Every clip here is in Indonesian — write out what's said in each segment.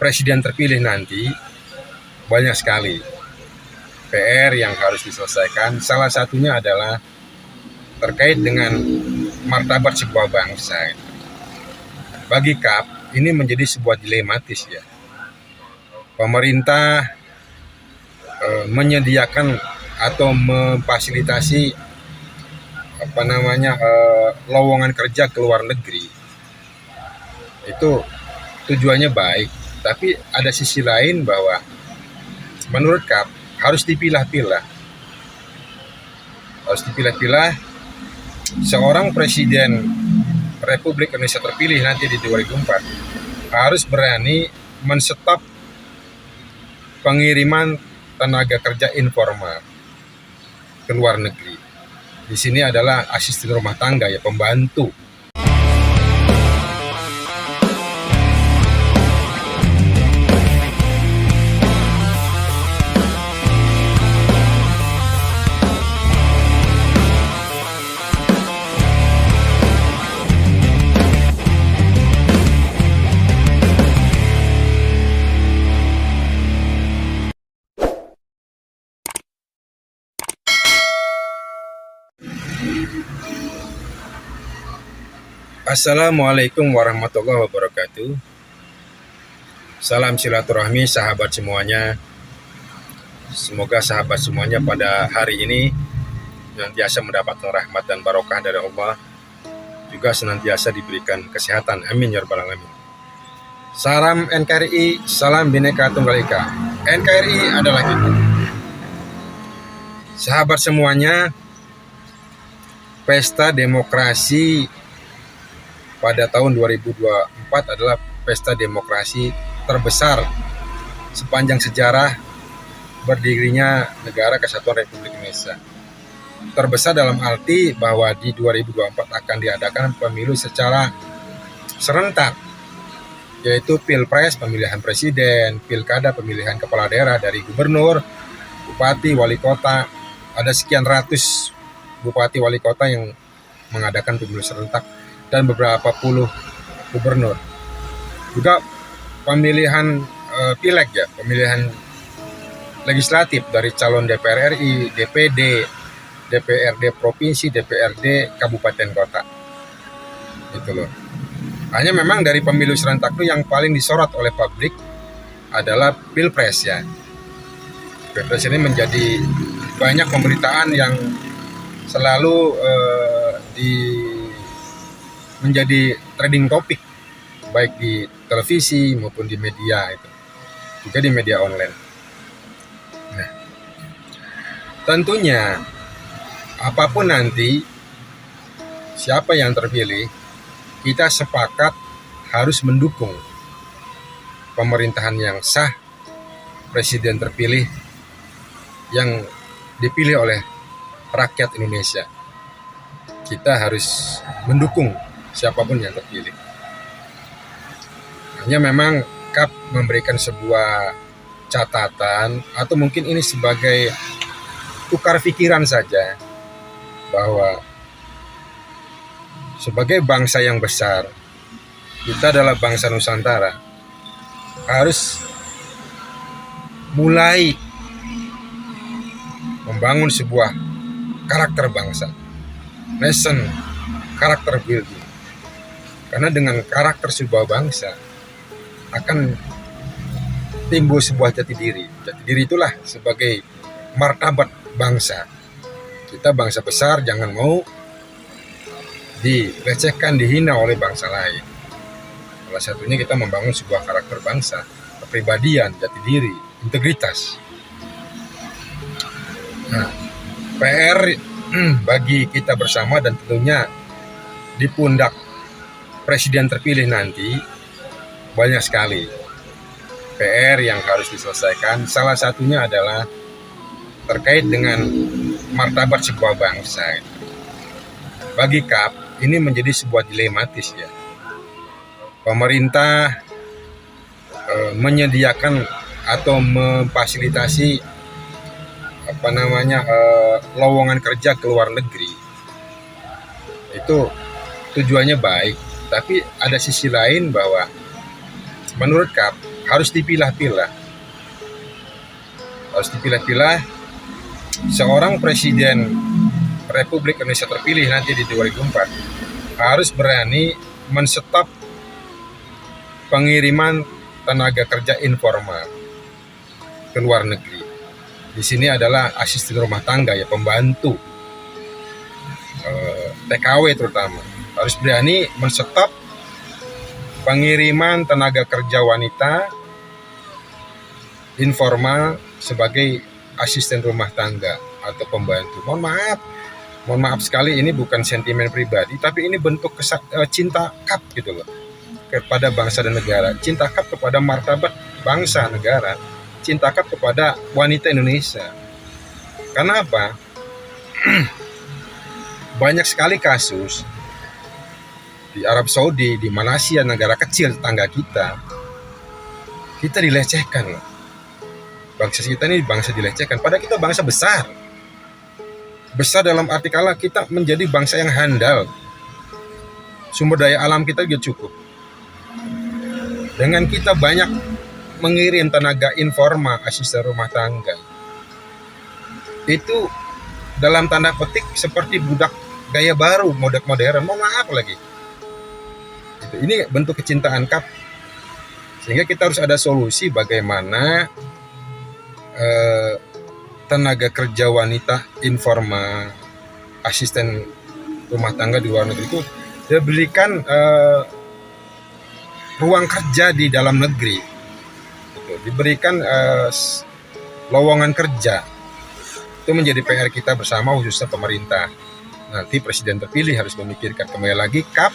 presiden terpilih nanti banyak sekali PR yang harus diselesaikan. Salah satunya adalah terkait dengan martabat sebuah bangsa. Bagi KAP ini menjadi sebuah dilematis ya. Pemerintah menyediakan atau memfasilitasi lowongan kerja ke luar negeri. Itu tujuannya baik, tapi ada sisi lain bahwa menurut KAP harus dipilah-pilah. Seorang presiden Republik Indonesia terpilih nanti di 2024 harus berani menstop pengiriman tenaga kerja informal ke luar negeri. Di sini adalah asisten rumah tangga ya, pembantu. Assalamualaikum warahmatullahi wabarakatuh. Salam silaturahmi sahabat semuanya. Semoga sahabat semuanya pada hari ini senantiasa mendapatkan rahmat dan barokah dari Allah, juga senantiasa diberikan kesehatan. Amin ya rabbal alamin. Salam NKRI, salam Bhinneka Tunggal Ika. NKRI adalah kita. Sahabat semuanya, pesta demokrasi pada tahun 2024 adalah pesta demokrasi terbesar sepanjang sejarah berdirinya Negara Kesatuan Republik Indonesia. Terbesar dalam arti bahwa di 2024 akan diadakan pemilu secara serentak, yaitu Pilpres pemilihan presiden, Pilkada pemilihan kepala daerah dari gubernur, bupati, wali kota. Ada sekian ratus bupati wali kota yang mengadakan pemilu serentak dan beberapa puluh gubernur. Juga pemilihan pileg ya, pemilihan legislatif dari calon DPR RI, DPD, DPRD provinsi, DPRD kabupaten kota. Itu loh. Hanya memang dari pemilu serentak itu yang paling disorot oleh publik adalah Pilpres ya. Pilpres ini menjadi banyak pemberitaan yang selalu menjadi trending topik, baik di televisi maupun di media, itu juga di media online. Nah, tentunya apapun nanti siapa yang terpilih, kita sepakat harus mendukung pemerintahan yang sah, presiden terpilih yang dipilih oleh rakyat Indonesia. Kita harus mendukung siapapun yang terpilih. Hanya memang KAP memberikan sebuah catatan, atau mungkin ini sebagai tukar pikiran saja, bahwa sebagai bangsa yang besar, kita adalah bangsa Nusantara, harus mulai membangun sebuah karakter bangsa, nation karakter building. Karena dengan karakter sebuah bangsa akan timbul sebuah jati diri. Jati diri itulah sebagai martabat bangsa. Kita bangsa besar, jangan mau dilecehkan, dihina oleh bangsa lain. Salah satunya kita membangun sebuah karakter bangsa, kepribadian, jati diri, integritas. Nah, PR bagi kita bersama dan tentunya di pundak presiden terpilih nanti banyak sekali PR yang harus diselesaikan. Salah satunya adalah terkait dengan martabat sebuah bangsa. Bagi KAP ini menjadi sebuah dilematis ya. Pemerintah menyediakan atau memfasilitasi lowongan kerja ke luar negeri. Itu tujuannya baik, tapi ada sisi lain bahwa menurut KAP harus dipilah-pilah. Seorang presiden Republik Indonesia terpilih nanti di 2004 harus berani menstop pengiriman tenaga kerja informal ke luar negeri. Di sini adalah asisten rumah tangga, ya, pembantu, TKW terutama. Harus berani menstop pengiriman tenaga kerja wanita informal sebagai asisten rumah tangga atau pembantu. Mohon maaf sekali, ini bukan sentimen pribadi, tapi ini bentuk cinta KAP gitu loh, kepada bangsa dan negara, cinta KAP kepada martabat bangsa negara, cinta KAP kepada wanita Indonesia. Karena apa? Banyak sekali kasus di Arab Saudi, di Malaysia, negara kecil tetangga kita dilecehkan loh. Bangsa kita ini bangsa dilecehkan, padahal kita bangsa besar. Besar dalam arti kala kita menjadi bangsa yang handal. Sumber daya alam kita juga cukup. Dengan kita banyak mengirim tenaga informal, asisten rumah tangga, itu dalam tanda petik seperti budak gaya baru, modern. Mohon maaf lagi. Ini bentuk kecintaan KAP. Sehingga kita harus ada solusi bagaimana tenaga kerja wanita informal, asisten rumah tangga di luar negeri itu diberikan ruang kerja di dalam negeri, diberikan lowongan kerja. Itu menjadi PR kita bersama, khususnya pemerintah. Nanti presiden terpilih harus memikirkan. Kembali lagi, KAP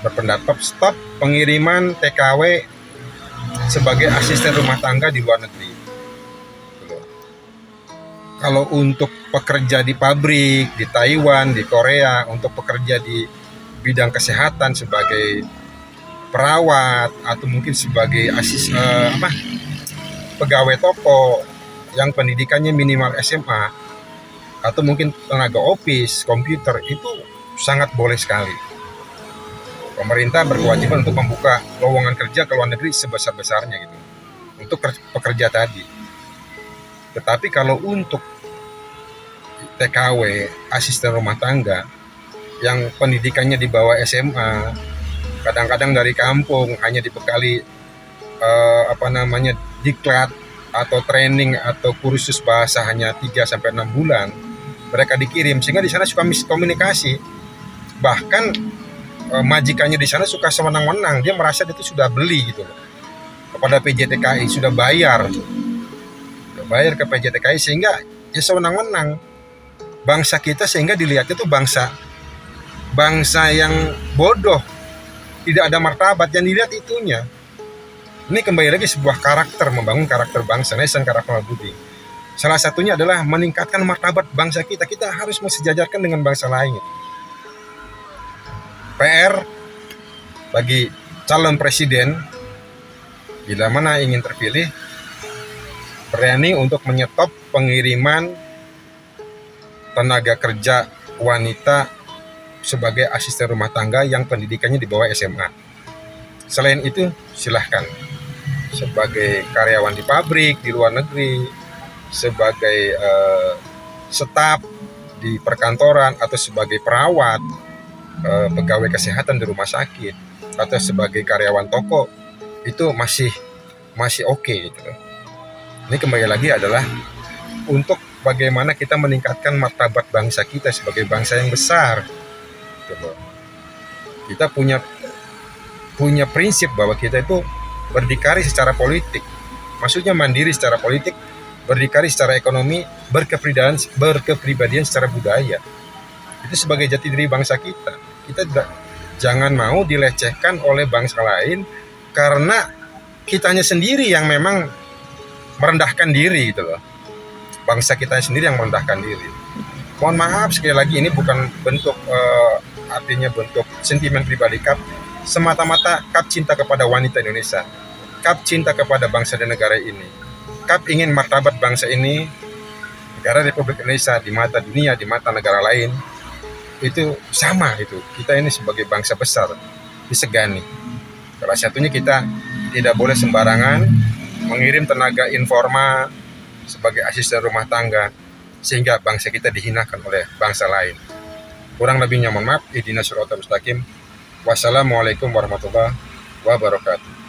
berpendapat stop pengiriman TKW sebagai asisten rumah tangga di luar negeri. Kalau untuk pekerja di pabrik, di Taiwan, di Korea, untuk pekerja di bidang kesehatan sebagai perawat atau mungkin sebagai pegawai toko yang pendidikannya minimal SMA, atau mungkin tenaga office, komputer, itu sangat boleh sekali. Pemerintah berkewajiban untuk membuka lowongan kerja ke luar negeri sebesar-besarnya gitu, untuk pekerja tadi. Tetapi kalau untuk TKW, asisten rumah tangga, yang pendidikannya di bawah SMA, kadang-kadang dari kampung hanya dibekali diklat atau training atau kursus bahasa hanya 3-6 bulan, mereka dikirim, sehingga di sana suka miskomunikasi. Bahkan majikannya di sana suka sewenang-wenang, dia merasa itu sudah beli gitu loh kepada PJTKI, sudah bayar ke PJTKI, sehingga ya sewenang-wenang bangsa kita, sehingga dilihatnya tuh bangsa yang bodoh, tidak ada martabat, yang dilihat itunya. Ini kembali lagi sebuah karakter, membangun karakter bangsa, nation karakter budi. Salah satunya adalah meningkatkan martabat bangsa kita. Kita harus mensejajarkan dengan bangsa lain. PR bagi calon presiden bila mana ingin terpilih, berani untuk menyetop pengiriman tenaga kerja wanita sebagai asisten rumah tangga yang pendidikannya di bawah SMA. Selain itu, silahkan sebagai karyawan di pabrik di luar negeri, sebagai staf di perkantoran, atau sebagai perawat, pegawai kesehatan di rumah sakit, atau sebagai karyawan toko, itu masih oke gitu. Ini kembali lagi adalah untuk bagaimana kita meningkatkan martabat bangsa kita sebagai bangsa yang besar. Kita punya prinsip bahwa kita itu berdikari secara politik, maksudnya mandiri secara politik, berdikari secara ekonomi, berkepribadian secara budaya. Itu sebagai jati diri bangsa kita. Kita jangan mau dilecehkan oleh bangsa lain karena kitanya sendiri yang memang merendahkan diri gitu loh. Bangsa kita sendiri yang merendahkan diri. Mohon maaf sekali lagi, ini bukan bentuk artinya bentuk sentimen pribadi KAP. Semata-mata KAP cinta kepada wanita Indonesia. KAP cinta kepada bangsa dan negara ini. KAP ingin martabat bangsa ini, negara Republik Indonesia, di mata dunia, di mata negara lain, itu sama itu. Kita ini sebagai bangsa besar disegani. Salah satunya kita tidak boleh sembarangan mengirim tenaga informal sebagai asisten rumah tangga sehingga bangsa kita dihinakan oleh bangsa lain. Kurang lebihnya mohon maaf. Ihdinas siratal mustaqim. Wassalamualaikum warahmatullahi wabarakatuh.